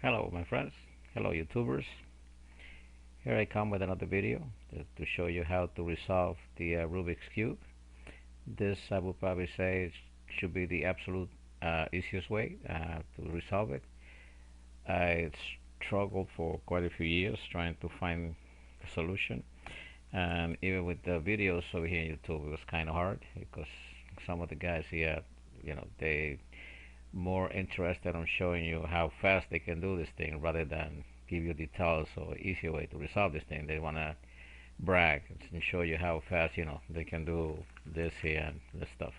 Hello my friends, hello YouTubers. Here I come with another video to show you how to resolve the Rubik's Cube. This I would probably say should be the absolute easiest way to resolve it. I struggled for quite a few years trying to find a solution, and even with the videos over here on YouTube it was kind of hard because some of the guys here, they more interested on showing you how fast they can do this thing rather than give you details or easier way to resolve this thing. They want to brag and show you how fast they can do this here and this stuff.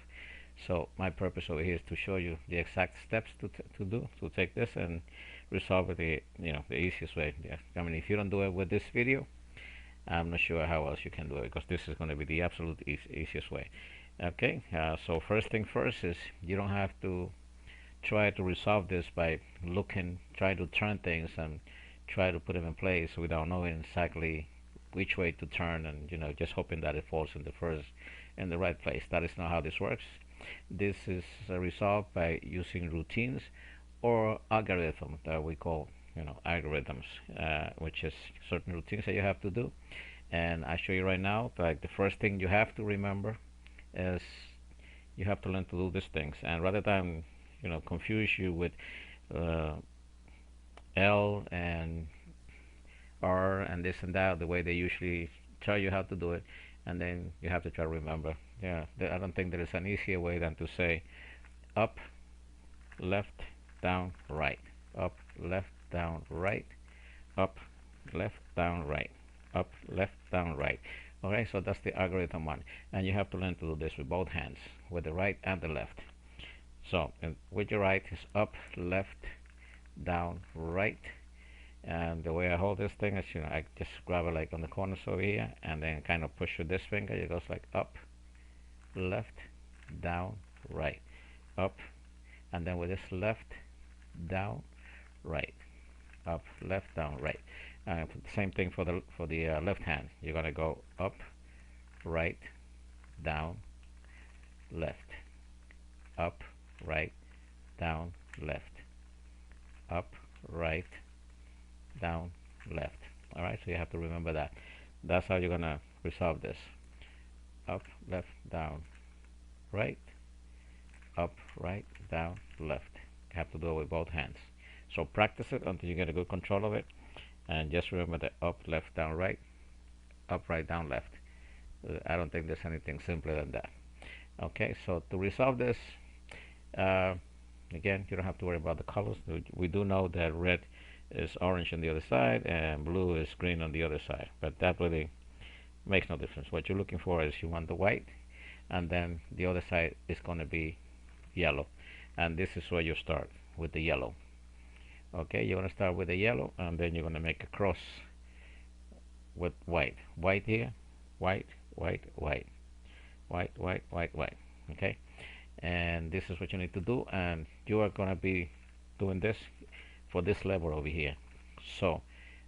So my purpose over here is to show you the exact steps to take this and resolve it the easiest way. Yeah. I mean, if you don't do it with this video, I'm not sure how else you can do it, because this is going to be the absolute easiest way. Okay, so first thing first is you don't have to try to resolve this by try to turn things and try to put them in place without knowing exactly which way to turn, and just hoping that it falls in the right place. That is not how this works. This is resolved by using routines or algorithms that we call algorithms, which is certain routines that you have to do. And I show you right now, like, the first thing you have to remember is you have to learn to do these things, and rather than confuse you with uh, L and R and this and that, the way they usually tell you how to do it, and then you have to try to remember. Yeah, I don't think there is an easier way than to say up, left, down, right, up, left, down, right, up, left, down, right, up, left, down, right. Okay, so that's the algorithm one, and you have to learn to do this with both hands, with the right and the left. So with your right is up, left, down, right. And the way I hold this thing is, I just grab it like on the corners over here, and then kind of push with this finger. It goes like up, left, down, right, up, and then with this left, down, right, up, left, down, right. Same thing for the left hand. You're gonna go up, right, down, left, up, right, down, left, up, right, down, left. All right, so you have to remember that. That's how you're gonna resolve this. Up, left, down, right, up, right, down, left. You have to do it with both hands. So practice it until you get a good control of it, and just remember that up, left, down, right, up, right, down, left. I don't think there's anything simpler than that. Okay, so to resolve this, uh, again, you don't have to worry about the colors. We do know that red is orange on the other side and blue is green on the other side, but that really makes no difference. What you're looking for is you want the white, and then the other side is going to be yellow, and this is where you start with the yellow. Okay, you're going to start with the yellow, and then you're going to make a cross with white here, white, white, white, white, white, white, white. Okay, and this is what you need to do, and you are going to be doing this for this level over here. So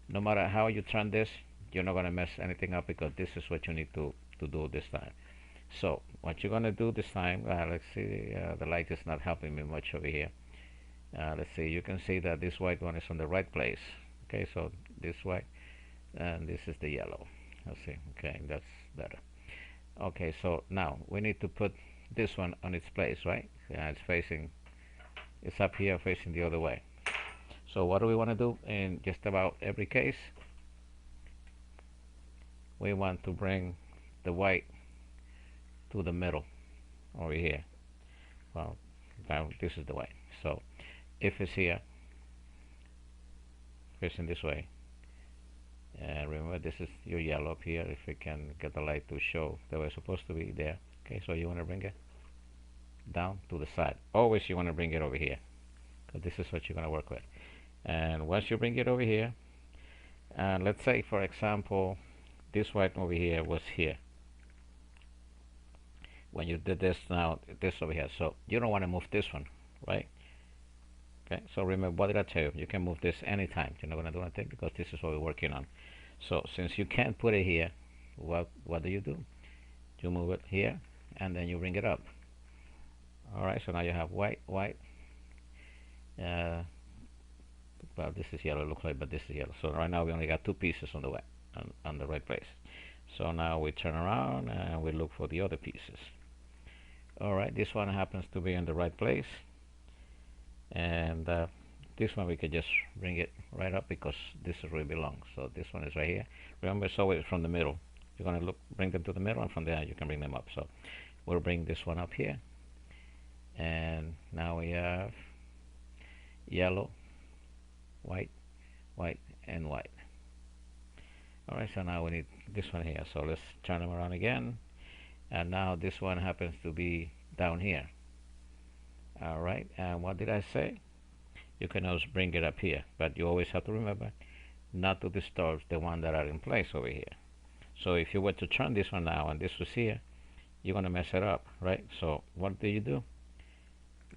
no matter how you turn this, you're not going to mess anything up, because this is what you need to do this time. So what you're going to do this time, let's see, the light is not helping me much over here. Let's see, you can see that this white one is on the right place. Okay, so this white, and this is the yellow. Let's see, okay, that's better. Okay, so now we need to put this one on its place, right? Yeah, it's up here facing the other way. So what do we want to do in just about every case? We want to bring the white to the middle over here. Well, now this is the white. So if it's here, facing this way, and remember this is your yellow up here, if we can get the light to show the way it's supposed to be there. Okay, so you want to bring it down to the side. Always you want to bring it over here, because this is what you're going to work with. And once you bring it over here, and let's say for example this white over here was here when you did this, now this over here, so you don't want to move this one, right? Okay, so remember, what did I tell you? You can move this anytime. You're not going to do anything, because this is what we're working on. So since you can't put it here, what do? You move it here, and then you bring it up. All right, so now you have white, white, well, this is yellow, look like, but this is yellow. So right now we only got two pieces on the way, on the right place. So now we turn around and we look for the other pieces. All right, this one happens to be in the right place, and this one we could just bring it right up because this is where it belongs. So this one is right here. Remember, it's always from the middle. You're gonna bring them to the middle, and from there you can bring them up. So we'll bring this one up here, and now we have yellow, white, white, and white. All right, so now we need this one here. So let's turn them around again, and now this one happens to be down here. All right, and what did I say? You can always bring it up here, but you always have to remember not to disturb the one that are in place over here. So if you were to turn this one now and this was here, you're gonna mess it up, right? So what do?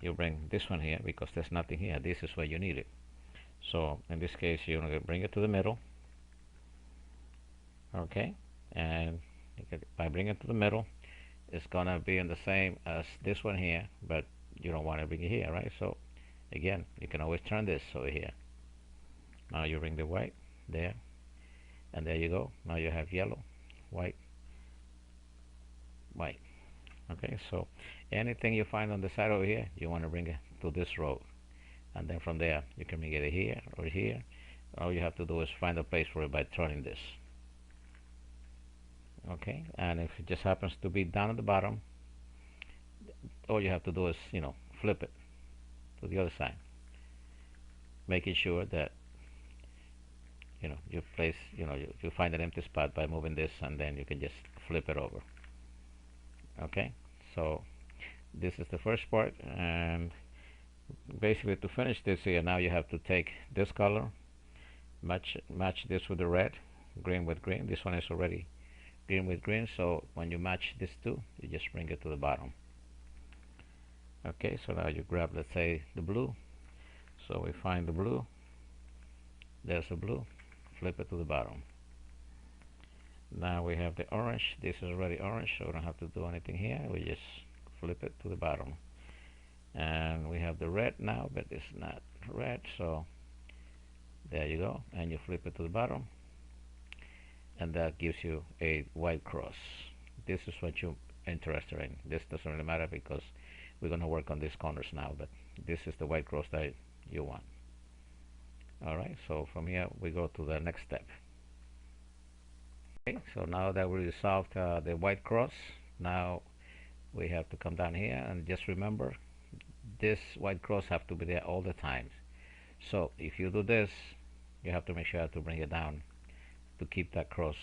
You bring this one here because there's nothing here. This is where you need it. So in this case, you're gonna bring it to the middle, okay? And by bringing it to the middle, it's gonna be in the same as this one here, but you don't want to bring it here, right? So again, you can always turn this over here. Now you bring the white there, and there you go. Now you have yellow, white, white. Okay, so anything you find on the side over here, you want to bring it to this row, and then from there you can bring it here or here. All you have to do is find a place for it by turning this. Okay, and if it just happens to be down at the bottom, all you have to do is, flip it to the other side, making sure that you place, you find an empty spot by moving this, and then you can just flip it over. Okay, so this is the first part, and basically to finish this here, now you have to take this color, match this with the red, green with green. This one is already green with green, so when you match these two, you just bring it to the bottom. Okay, so now you grab, let's say, the blue. So we find the blue, there's a blue, flip it to the bottom. Now we have the orange. This is already orange, so we don't have to do anything here. We just flip it to the bottom. And we have the red now, but it's not red, so there you go, and you flip it to the bottom, and that gives you a white cross. This is what you're interested in. This doesn't really matter because we're going to work on these corners now, but this is the white cross that you want. Alright, so from here we go to the next step. Okay, so now that we resolved the white cross, now we have to come down here and just remember this white cross have to be there all the time. So if you do this, you have to make sure to bring it down to keep that cross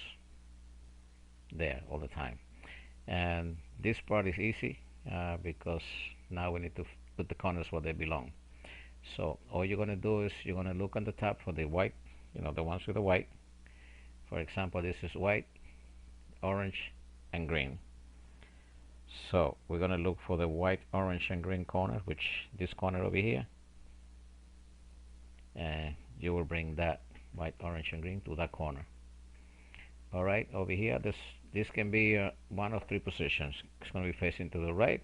there all the time. And this part is easy because now we need to put the corners where they belong. So all you're going to do is you're going to look on the top for the white, the ones with the white. For example, this is white, orange, and green. So we're going to look for the white, orange, and green corner, which this corner over here, and you will bring that white, orange, and green to that corner. All right, over here, this can be one of three positions. It's going to be facing to the right,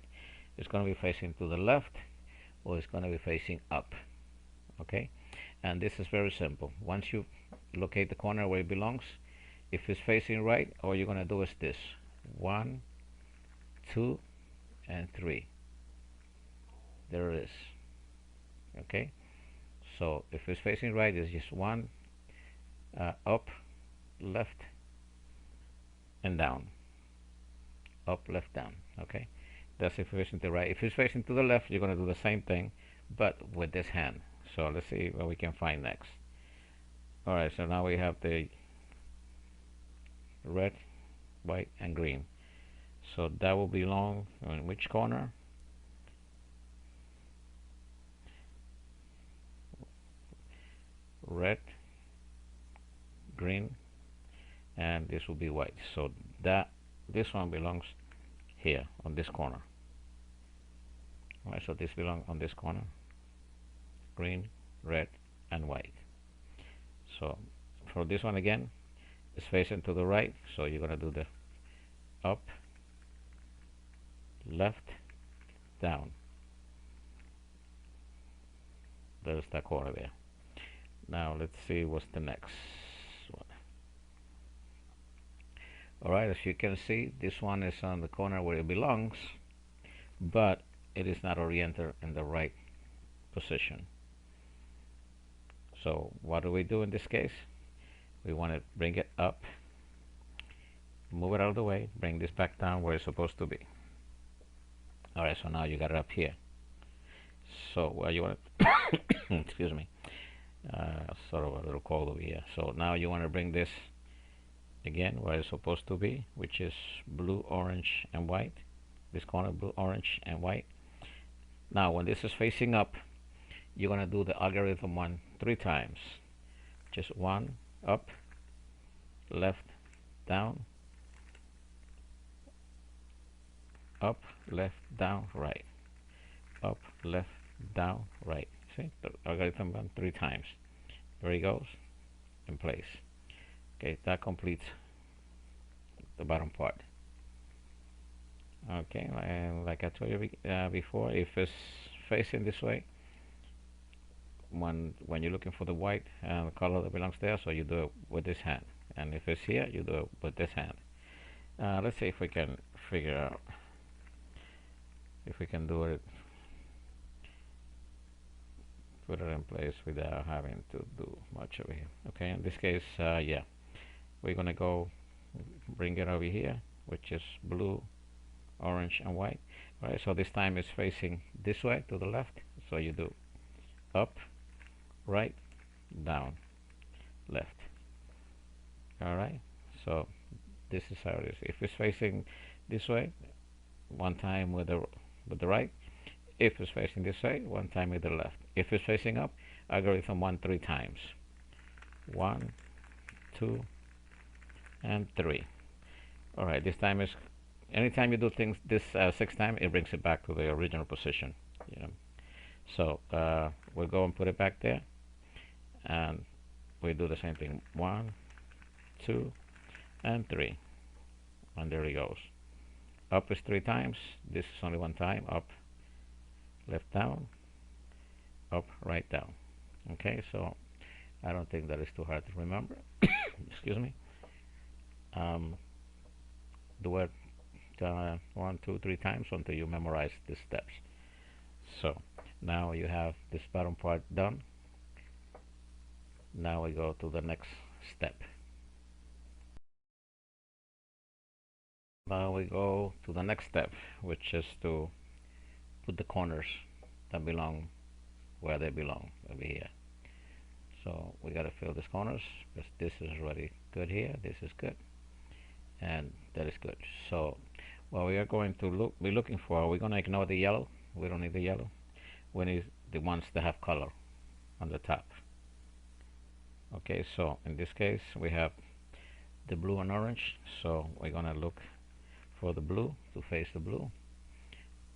it's going to be facing to the left, or it's going to be facing up. Okay, and this is very simple. Once you locate the corner where it belongs, if it's facing right, all you're going to do is this: 1, 2, and 3. There it is. Okay, so if it's facing right, it's just 1, up, left, and down. Up, left, down. Okay, that's if it's facing to the right. If it's facing to the left, you're going to do the same thing, but with this hand. So let's see what we can find next. Alright, so now we have the red, white, and green. So that will belong in which corner? Red, green, and this will be white. So this one belongs here on this corner. Alright, so this belongs on this corner. Green, red, and white. So for this one again, it's facing to the right, so you're going to do the up, left, down. There's that corner there. Now let's see what's the next one. Alright, as you can see, this one is on the corner where it belongs, but it is not oriented in the right position. So what do we do in this case? We want to bring it up, move it out of the way, bring this back down where it's supposed to be. Alright, so now you got it up here. So what you want to excuse me, sort of a little cold over here. So now you want to bring this again where it's supposed to be, which is blue, orange, and white. This corner, blue, orange, and white. Now when this is facing up, you're going to do the algorithm 1 3 times. Just 1 up, left, down, up, left, down, right, up, left, down, right. See, the algorithm 1 3 times. There he goes, in place. Okay, that completes the bottom part. Okay, and like I told you before, if it's facing this way, when you're looking for the white color that belongs there, so you do it with this hand, and if it's here, you do it with this hand. Let's see if we can figure out if we can do it, put it in place without having to do much over here. Okay, in this case, yeah, we're gonna go bring it over here, which is blue, orange, and white. Right, so this time it's facing this way to the left, so you do up, right, down, left. Alright, so this is how it is. If it's facing this way, one time with the right. If it's facing this way, one time with the left. If it's facing up, algorithm 1 3 times. 1, 2, and 3. Alright, this time is, anytime you do things this 6 times, it brings it back to the original position. You know. So we'll go and put it back there, and we do the same thing. 1, 2, and 3, and there it goes. Up is 3 times. This is only 1 time. Up, left, down, up, right, down. Okay, so I don't think that is too hard to remember. Excuse me. Do it 1, 2, 3 times until you memorize the steps. So now you have this bottom part done. Now we go to the next step. Now we go to the next step, which is to put the corners that belong where they belong over here. So we got to fill these corners, because this is already good here, this is good, and that is good. So what we are going to be looking for, we're going to ignore the yellow. We don't need the yellow. We need the ones that have color on the top. Okay, so in this case we have the blue and orange, so we're going to look for the blue to face the blue.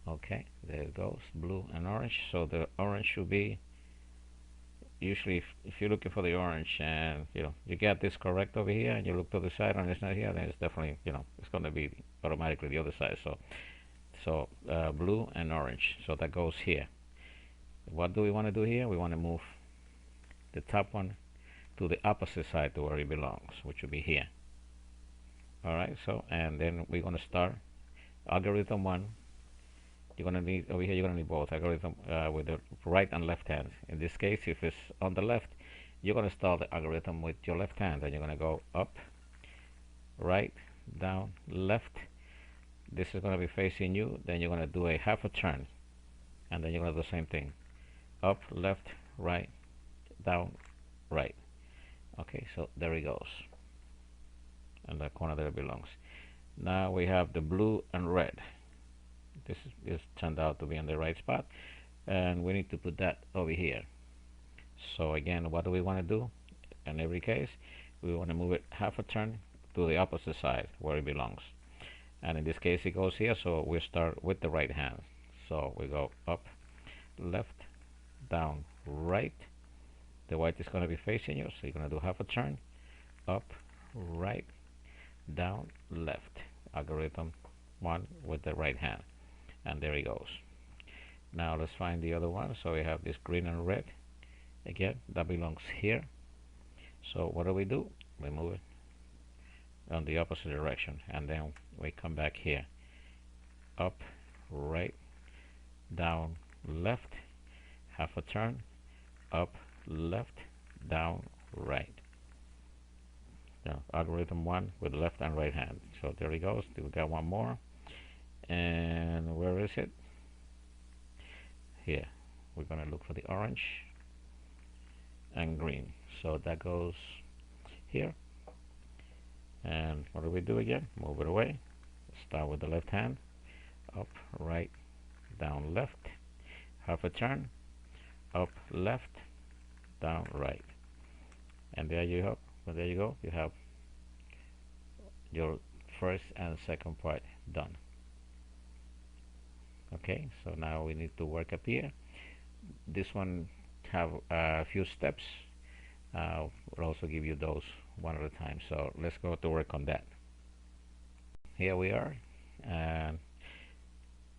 Okay, there it goes, blue and orange. So the orange should be, usually if you're looking for the orange and you get this correct over here, and you look to the side and it's not here, then it's definitely it's going to be automatically the other side. So blue and orange, so that goes here. What do we want to do here? We want to move the top one to the opposite side to where it belongs, which will be here. Alright, so and then we're going to start algorithm 1. You're going to need over here, you're going to need both algorithm with the right and left hand. In this case, if it's on the left, you're going to start the algorithm with your left hand, and you're going to go up, right, down, left. This is going to be facing you. Then you're going to do a half a turn, and then you're going to do the same thing, up, left, right, down, right. Okay, so there it goes, and the corner that it belongs. Now we have the blue and red. This is turned out to be in the right spot, and we need to put that over here. So again, what do we want to do? In every case, we want to move it half a turn to the opposite side where it belongs. And in this case, it goes here, so we start with the right hand. So we go up, left, down, right. The white is going to be facing you, so you're going to do half a turn, up, right, down, left. Algorithm 1 with the right hand, and there he goes. Now let's find the other one. So we have this green and red. Again, that belongs here. So what do? We move it on the opposite direction, and then we come back here. Up, right, down, left, half a turn, up, left, down, right. Now, algorithm 1 with left and right hand. So there he goes. We got one more. And where is it? Here. We're going to look for the orange and green. So that goes here. And what do we do again? Move it away. Start with the left hand. Up, right, down, left. Half a turn. Up, left, down, right. And there you go. Well, there you go. You have your first and second part done. Okay, so now we need to work up here. This one have a few steps. We'll also give you those one at a time. So let's go to work on that. Here we are, and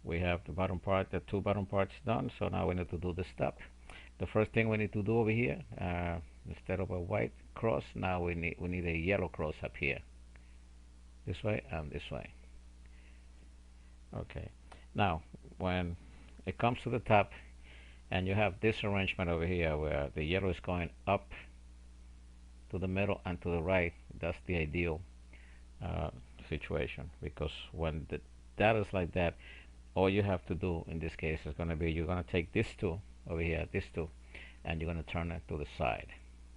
we have the bottom part, the two bottom parts done. So now we need to do the step. The first thing we need to do over here, instead of a white cross, now we need a yellow cross up here. This way and this way. Okay. Now, when it comes to the top, and you have this arrangement over here where the yellow is going up to the middle and to the right, that's the ideal situation, because when the data is like that, all you have to do in this case is going to be, you're going to take this two over here, this two, and you're going to turn it to the side.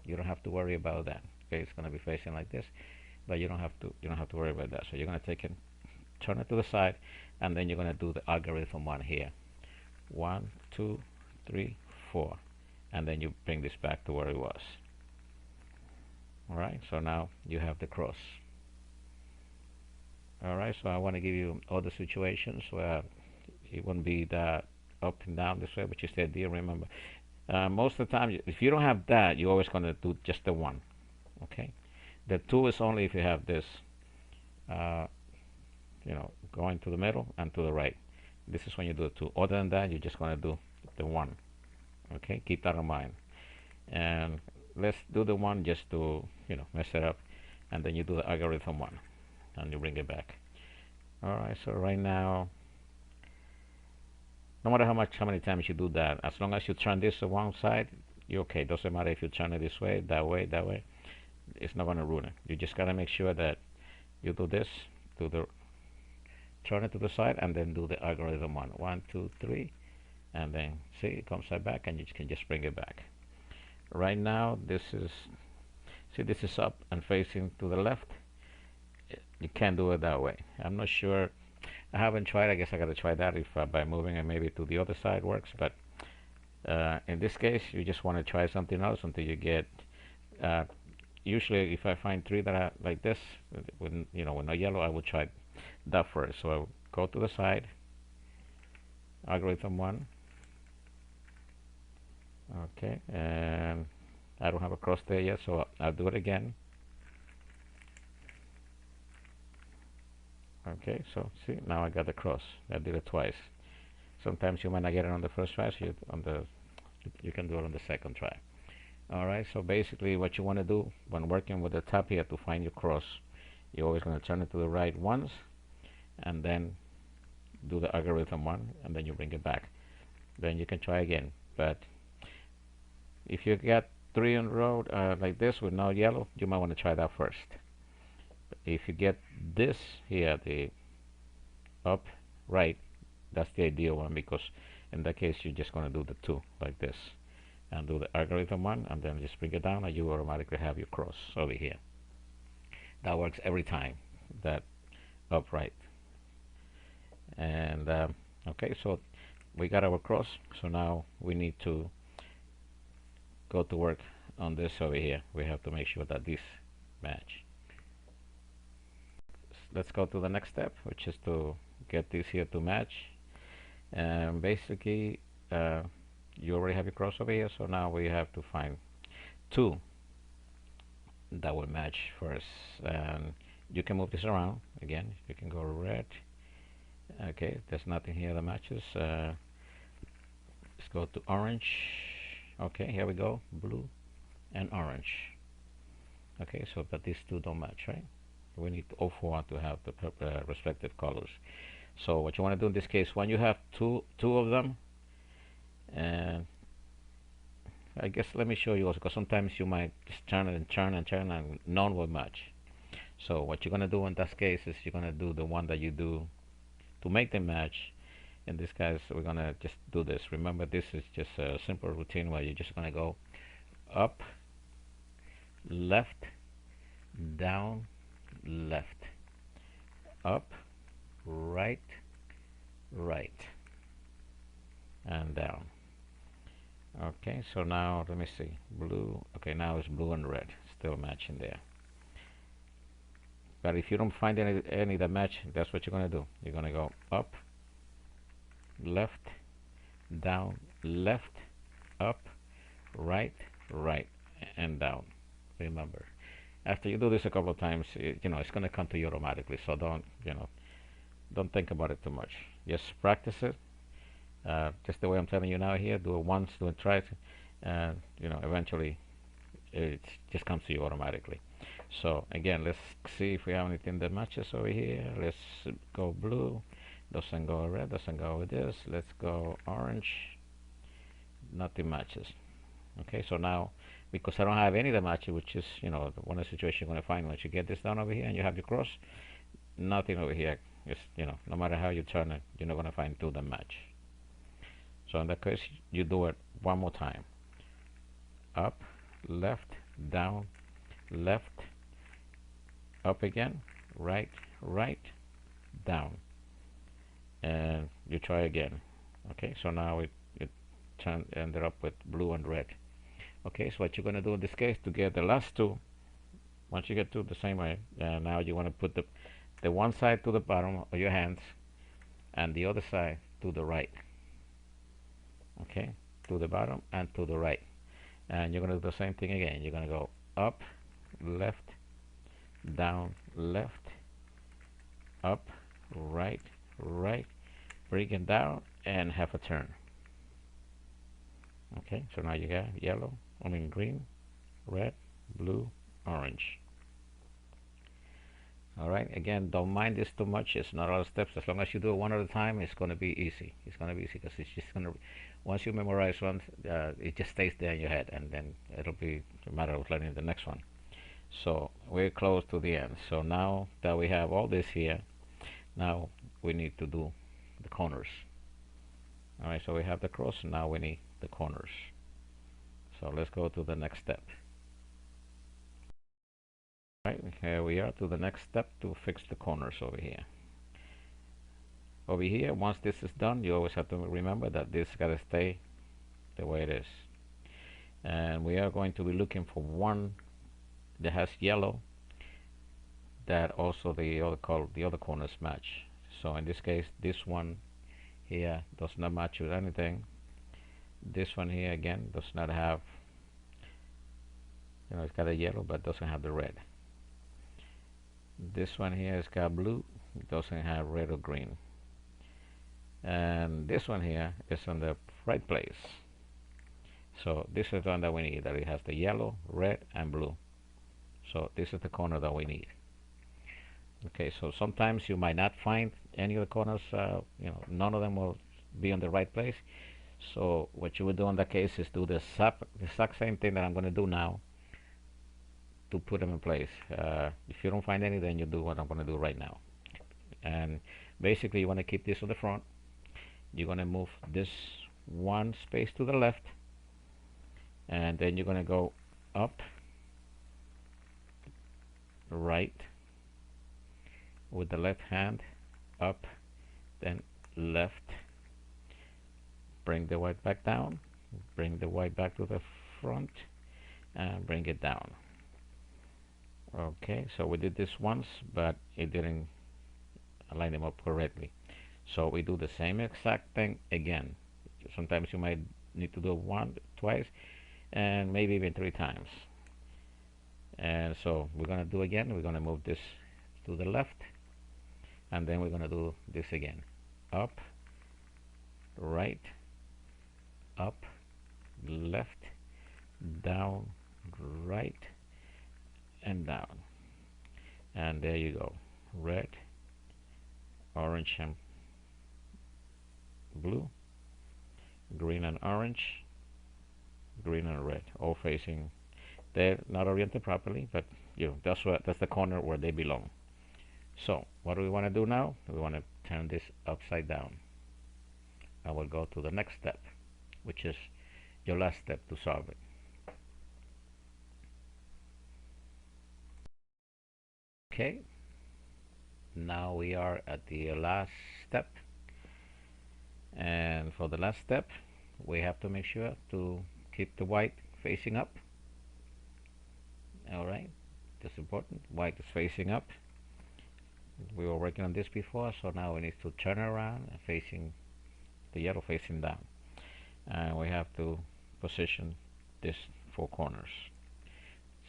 You don't have to worry about that. Okay, it's going to be facing like this, but you don't have to worry about that. So you're going to take it, turn it to the side, and then you're going to do the algorithm 1 here. 1, 2, 3, 4, and then you bring this back to where it was. Alright, so now you have the cross. Alright, so I want to give you other situations where it wouldn't be that up and down this way, which is the idea. Remember, most of the time, if you don't have that, you're always going to do just the 1. Okay, the 2 is only if you have this, going to the middle and to the right. This is when you do the 2. Other than that, you're just going to do the 1. Okay, keep that in mind. And let's do the 1 just to mess it up, and then you do the algorithm 1, and you bring it back. All right. So right now, no matter how many times you do that, as long as you turn this to one side, you're okay. Doesn't matter if you turn it this way, that way, that way. It's not going to ruin it. You just gotta make sure that you do this, turn it to the side, and then do the algorithm 1. 1, 2, 3, and then see, it comes right back, and you can just bring it back. Right now, this is up and facing to the left. You can't do it that way. I'm not sure. I haven't tried. I guess I gotta try that if by moving it maybe to the other side works. But in this case, you just want to try something else until you get. Usually, if I find 3 that are like this, with no yellow, I will try that first. So I will go to the side. Algorithm 1. Okay, and I don't have a cross there yet, so I'll do it again. Okay, so see, now I got the cross. I did it twice. Sometimes you might not get it on the first try, so you can do it on the second try. Alright, so basically what you want to do when working with the top here to find your cross, you're always going to turn it to the right once, and then do the algorithm 1, and then you bring it back. Then you can try again. But if you get 3 in a row like this with no yellow, you might want to try that first. If you get this here, the up, right, that's the ideal one, because in that case you're just going to do the 2 like this, and do the algorithm 1, and then just bring it down, and you automatically have your cross over here. That works every time, that upright. And okay, so we got our cross. So now we need to go to work on this over here. We have to make sure that these match. Let's go to the next step, which is to get this here to match. And basically, you already have your cross over here, so now we have to find 2 that will match first. And you can move this around again. You can go red. Okay, there's nothing here that matches. Let's go to orange. Okay, here we go, blue and orange. Okay, so but these two don't match, right? We need all four to have the respective colors. So what you want to do in this case, when you have two of them, and I guess let me show you also, because sometimes you might just turn and turn and turn and none will match. So what you're gonna do in that case is you're gonna do the one that you do to make them match. In this case, we're gonna just do this. Remember, this is just a simple routine where you're just gonna go up, left, down, left, up, right, right, and down. Okay, so now let me see. Blue. Okay, now it's blue and red, still matching there. But if you don't find any that match, that's what you're gonna do. You're gonna go up, left, down, left, up, right, right, and down. Remember, after you do this a couple of times, it's gonna come to you automatically. So don't think about it too much. Just practice it. Just the way I'm telling you now here. Do it once, do it twice, and eventually it just comes to you automatically. So again, let's see if we have anything that matches over here. Let's go blue. Doesn't go red. Doesn't go with this. Let's go orange. Nothing matches. Okay, so now because I don't have any that matches, which is one of the situations you're going to find once you get this down over here and you have your cross, nothing over here. Just no matter how you turn it, you're not going to find two that match. So in that case, you do it one more time. Up, left, down, left, up again, right, right, down, and you try again. Okay, so now it ended up with blue and red. Okay, so what you're going to do in this case to get the last two, once you get to the same way, now you want to put the one side to the bottom of your hands and the other side to the right. Okay, to the bottom and to the right, and you're going to do the same thing again. You're going to go up, left, down, left, up, right, right, bring it down and have a turn. Okay, so now you got green, red, blue, orange. All right, again, don't mind this too much. It's not a lot of steps. As long as you do it one at a time, it's going to be easy. It's going to be easy because it's just going to, once you memorize one, it just stays there in your head, and then it'll be a matter of learning the next one. So we're close to the end. So now that we have all this here, now we need to do the corners. All right, so we have the cross, and now we need the corners. So let's go to the next step. Right, here we are to the next step to fix the corners over here. Over here, once this is done, you always have to remember that this got to stay the way it is. And we are going to be looking for one that has yellow that also the other corners match. So in this case, this one here does not match with anything. This one here again does not have, it's got a yellow but doesn't have the red. This one here has got blue, it doesn't have red or green. And this one here is on the right place. So this is the one that we need, that it has the yellow, red, and blue. So this is the corner that we need. Okay, so sometimes you might not find any of the corners, none of them will be on the right place. So what you would do in that case is do the exact same thing that I'm going to do now to put them in place. If you don't find any, then you do what I'm going to do right now. And basically you want to keep this on the front. You're going to move this one space to the left, and then you're going to go up, right, with the left hand, up, then left, bring the white back down, bring the white back to the front, and bring it down. Okay, so we did this once, but it didn't align them up correctly. So we do the same exact thing again. Sometimes you might need to do it twice, and maybe even 3 times. And so we're going to do again. We're going to move this to the left, and then we're going to do this again. Up, right, up, left, down, right, and down. And there you go. Red, orange, and blue, green and orange, green and red, all facing. They're not oriented properly, but that's the corner where they belong. So what do we want to do now? We want to turn this upside down. I will go to the next step, which is your last step to solve it. Okay, now we are at the last step, and for the last step we have to make sure to keep the white facing up. Alright, that's important. White is facing up. We were working on this before, so now we need to turn around and facing the yellow facing down, and we have to position this four corners.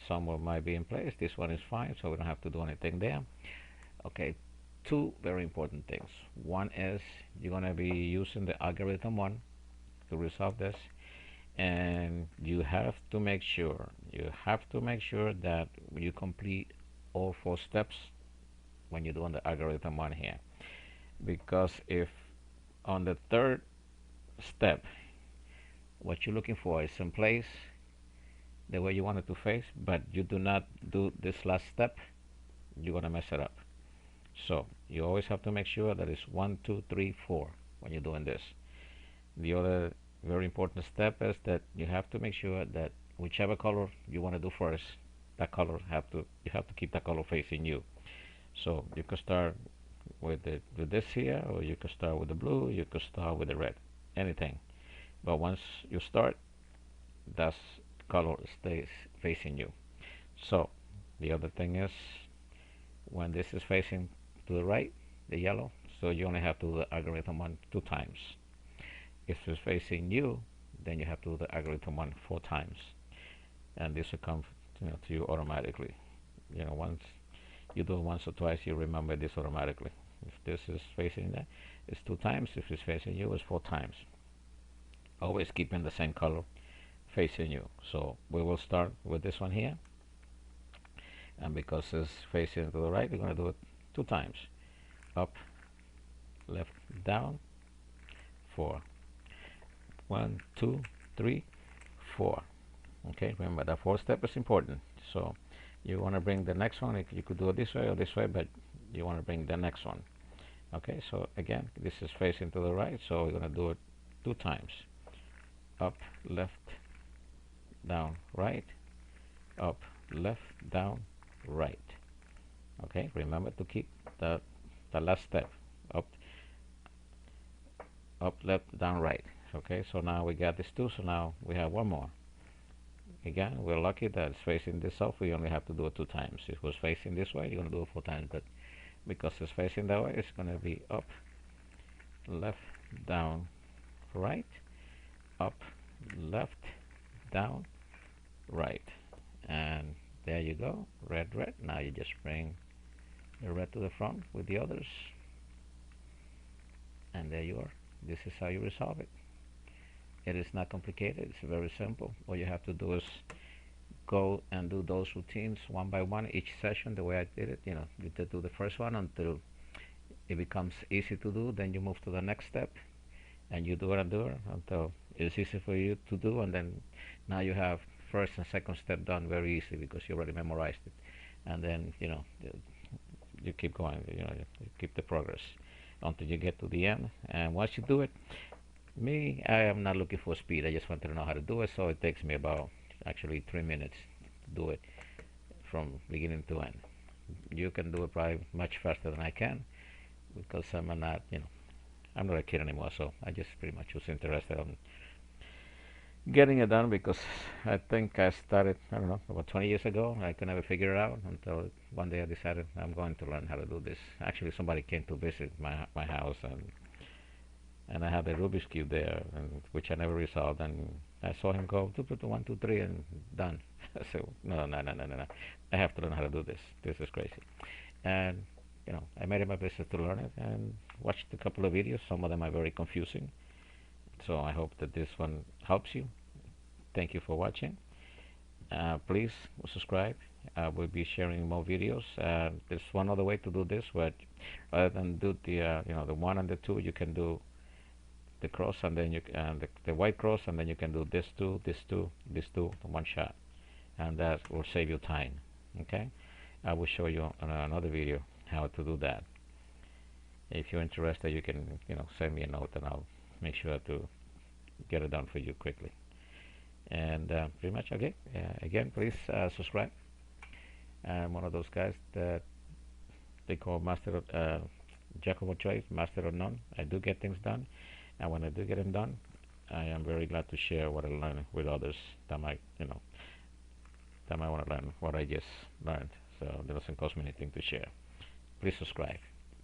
Some might be in place. This one is fine, so we don't have to do anything there. Okay, two very important things. One is you're going to be using the algorithm 1 to resolve this, and you have to make sure that you complete all 4 steps when you're doing the algorithm 1 here, because if on the 3rd step what you're looking for is in place the way you want it to face, but you do not do this last step, you're gonna mess it up. So you always have to make sure that it's 1, 2, 3, 4 when you're doing this. The other very important step is that you have to make sure that whichever color you want to do first, that color you have to keep that color facing you. So you could start with this here, or you could start with the blue, you could start with the red, anything. But once you start, that color stays facing you. So the other thing is, when this is facing to the right, the yellow, so you only have to do the algorithm 1 2 times. If it's facing you, then you have to do the algorithm 1 4 times, and this will come to you automatically. Once you do it once or twice, you remember this automatically. If this is facing that, it's 2 times. If it's facing you, it's 4 times. Always keeping the same color facing you. So we will start with this one here, and because it's facing to the right, we're going to do it 2 times. Up, left, down, 4. 1, 2, 3, 4. Okay, remember that 4th step is important. So you want to bring the next one. You could do it this way or this way, but you want to bring the next one. Okay, so again, this is facing to the right, so we're going to do it 2 times. Up, left, down, right. Up, left, down, right. Okay, remember to keep the last step. Up, left, down, right. Okay, so now we got this 2, so now we have 1 more. Again, we're lucky that it's facing this off. We only have to do it 2 times. If it was facing this way, you're going to do it 4 times, but because it's facing that way, it's going to be up, left, down, right. Up, left, down, right. And there you go, red, red. Now you just bring the red to the front with the others, and there you are. This is how you resolve it. It is not complicated. It's very simple. All you have to do is go and do those routines one by one, each session, the way I did it. You do the first one until it becomes easy to do. Then you move to the next step, and you do it and do it until it's easy for you to do. And then now you have first and second step done very easily because you already memorized it. And then you keep going. You keep the progress until you get to the end. And once you do it, I am not looking for speed. I just want to know how to do it. So it takes me about actually 3 minutes to do it from beginning to end. You can do it probably much faster than I can because I'm not a kid anymore. So I just pretty much was interested in getting it done because I think I started, I don't know, about 20 years ago. I could never figure it out until one day I decided I'm going to learn how to do this. Actually, somebody came to visit my house, and I had a Rubik's Cube there, which I never resolved. And I saw him go 2, 1, 2, 3, and done. I said, no. I have to learn how to do this. This is crazy. And I made it my business to learn it and watched a couple of videos. Some of them are very confusing. So I hope that this one helps you. Thank you for watching. Please subscribe. We'll be sharing more videos. There's one other way to do this, but rather than do the the one and the two, you can do the cross and then the white cross, and then you can do this two, this two, this two in one shot, and that will save you time. Okay, I will show you on another video how to do that. If you're interested, you can send me a note, and I'll make sure to get it done for you quickly. And pretty much okay. Again, please subscribe. I'm one of those guys that they call master of, jack of all trades, master of none. I do get things done, and when I do get them done, I am very glad to share what I learn with others that might that might want to learn what I just learned. So it doesn't cost me anything to share. Please subscribe.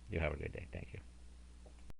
You have a great day. Thank you.